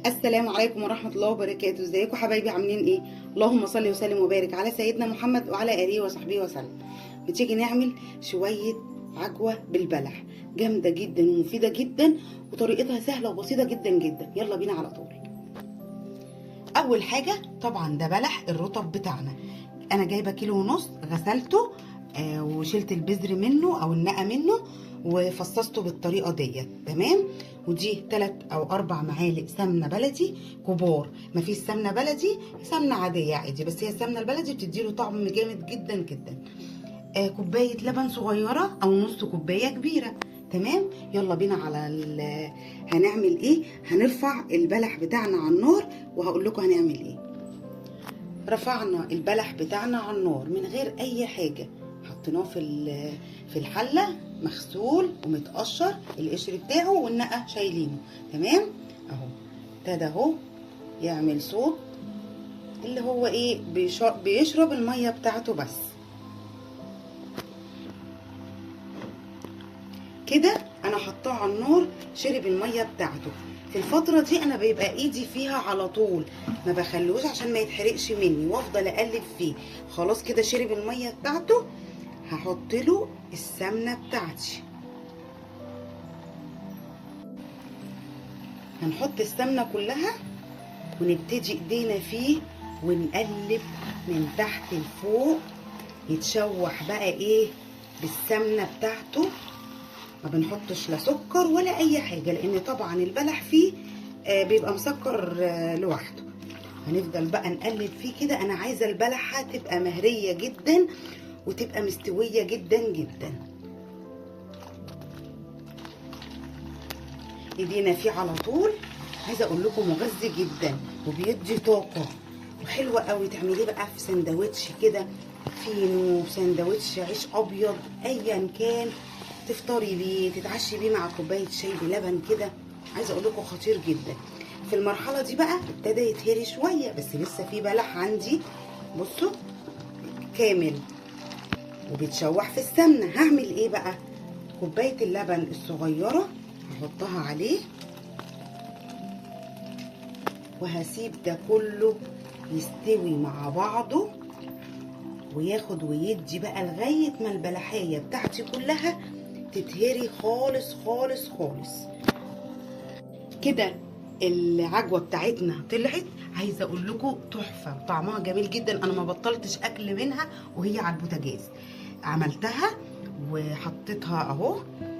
السلام عليكم ورحمة الله وبركاته. ازيكم حبايبي، عاملين ايه؟ اللهم صل وسلم وبارك على سيدنا محمد وعلى اله وصحبه وسلم. بتيجي نعمل شوية عجوة بالبلح، جامدة جدا ومفيدة جدا وطريقتها سهلة وبسيطة جدا جدا. يلا بينا على طول. اول حاجة طبعا ده بلح الرطب بتاعنا. انا جايبة 1.5 كيلو، غسلته وشلت البذر منه او النقى منه وفصصته بالطريقه ديت. تمام. ودي 3 أو 4 معالق سمنه بلدي كبار. مفيش سمنه بلدي، سمنه عاديه عادي، بس هي السمنه البلدي بتديله طعم جامد جدا جدا. كوبايه لبن صغيره او نص كوبايه كبيره. تمام. يلا بينا على هنعمل ايه. هنرفع البلح بتاعنا على النار وهقول لكم هنعمل ايه. رفعنا البلح بتاعنا على النار من غير اي حاجه، حطيناه في الحله مغسول ومتقشر القشر بتاعه والنقه شايلينه. تمام. اهو ابتدى اهو يعمل صوت اللي هو ايه، بيشرب الميه بتاعته بس كده. انا حطاه على النار شرب الميه بتاعته. في الفتره دي انا بيبقى ايدي فيها على طول، ما بخلوش عشان ما يتحرقش مني وافضل اقلب فيه. خلاص كده شرب الميه بتاعته. هحط له السمنه بتاعتي. هنحط السمنه كلها ونبتدي ايدينا فيه ونقلب من تحت لفوق، يتشوح بقى ايه بالسمنه بتاعته. ما بنحطش لا سكر ولا اي حاجه، لان طبعا البلح فيه بيبقى مسكر لوحده. هنفضل بقى نقلب فيه كده. انا عايزه البلحه تبقى مهريه جدا وتبقى مستويه جدا جدا. ايدينا فيه على طول. عايزه اقول لكم مغذي جدا وبيدي طاقه وحلوه قوي. تعمليه بقى في سندوتش كده، فينو، سندوتش عيش ابيض، ايا كان، تفطري بيه، تتعشي بيه مع كوبايه شاي بلبن كده. عايزه اقول لكم خطير جدا. في المرحله دي بقى ابتدى يتهري شويه، بس لسه في بلح عندي بصوا كامل وبيتشوح في السمنه. هعمل ايه بقى؟ كوبايه اللبن الصغيره هحطها عليه وهسيب ده كله يستوي مع بعضه وياخد ويدي بقى لغايه ما البلحيه بتاعتي كلها تتهري خالص خالص خالص كده. العجوه بتاعتنا طلعت، عايزه اقول لكم تحفه وطعمها جميل جدا. انا ما بطلتش اكل منها وهي على البوتاجاز. عملتها وحطيتها اهو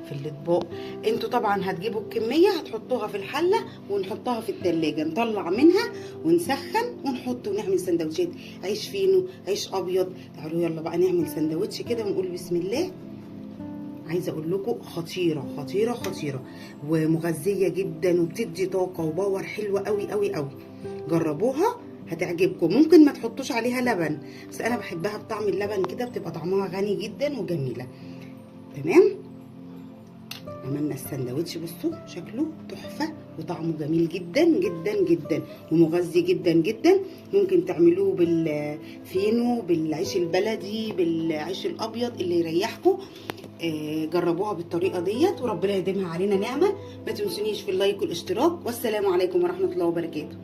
في الاطباق. انتوا طبعا هتجيبوا الكميه هتحطوها في الحله ونحطها في التلاجة، نطلع منها ونسخن ونحط ونعمل سندوتشات عيش فينو، عيش ابيض. تعالوا يلا بقى نعمل سندوتش كده ونقول بسم الله. عايزه اقول لكم خطيره خطيره خطيره ومغذيه جدا وبتدي طاقه وباور حلوه قوي قوي قوي. جربوها هتعجبكم. ممكن ما تحطوش عليها لبن، بس انا بحبها بطعم اللبن كده، بتبقى طعمها غني جدا وجميله. تمام. عملنا السندوتش بصوا شكله تحفه وطعمه جميل جدا جدا جدا ومغذي جدا جدا. ممكن تعملوه بالفينو، بالعيش البلدي، بالعيش الابيض اللي يريحكم. جربوها بالطريقه ديت وربنا يديمها علينا نعمه. ما تنسونيش في اللايك والاشتراك، والسلام عليكم ورحمه الله وبركاته.